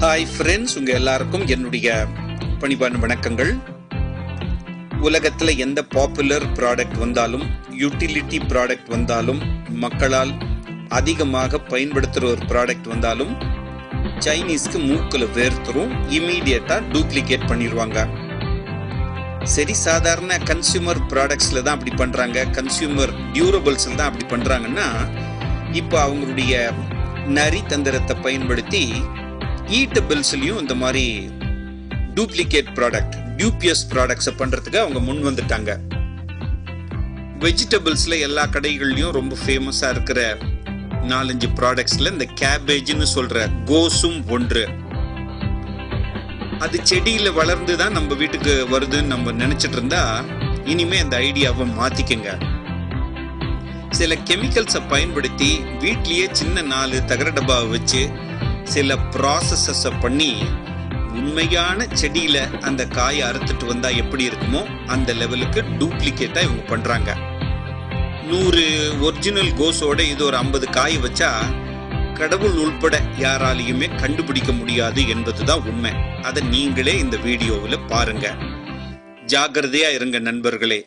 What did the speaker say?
Hi friends, உங்கள் எல்லாருக்கும் என்னுடைய பணிவான வணக்கங்கள். உலகத்தில் எந்த பாப்புலர் ப்ராடக்ட் வந்தாலும், யூட்டிலிட்டி ப்ராடக்ட் வந்தாலும், மக்களால் அதிகமாக பயன்படுத்துகிற ஒரு ப்ராடக்ட் வந்தாலும் சைனீஸ்க்கு மூக்கில் வேர்த்துரும், இமீடியட்டாக டூப்ளிகேட் பண்ணிடுவாங்க. சரி, சாதாரண கன்சியூமர் ப்ராடக்ட்ஸில் தான் அப்படி பண்ணுறாங்க, கன்சியூமர் டியூரபிள்ஸில் தான் அப்படி பண்ணுறாங்கன்னா, இப்போ அவங்களுடைய நரி தந்திரத்தை பயன்படுத்தி ஈட்டபிள்ஸ்லையும் இந்த மாதிரி டூப்ளிகேட் ப்ராடக்ட், டியூபியஸ் ப்ராடக்ட்ஸை பண்ணுறதுக்கு அவங்க முன் வந்துட்டாங்க. வெஜிடபிள்ஸில் எல்லா கடைகள்லையும் ரொம்ப ஃபேமஸாக இருக்கிற 4-5 ப்ராடக்ட்ஸில் இந்த கேபேஜ்னு சொல்கிற கோஸும் ஒன்று. அது செடியில் வளர்ந்து தான் நம்ம வீட்டுக்கு வருதுன்னு நம்ம நினச்சிட்டு இருந்தா இனிமே அந்த ஐடியாவை மாற்றிக்கங்க. சில கெமிக்கல்ஸை பயன்படுத்தி வீட்லேயே சின்ன 4 தகர டப்பாவை வச்சு சில ப்ராசஸஸை பண்ணி உண்மையான செடியில அந்த காயை அறுத்துட்டு வந்தா எப்படி இருக்குமோ அந்த லெவலுக்கு டூப்ளிகேட்டா இவங்க பண்றாங்க. 100 ஒரிஜினல் கோஸோட இது ஒரு 50 காய் வச்சா கடவுள் உள்பட யாராலையுமே கண்டுபிடிக்க முடியாது என்பதுதான் உண்மை. அதை நீங்களே இந்த வீடியோவில் பாருங்க. ஜாக்கிரதையா இருங்க நண்பர்களே.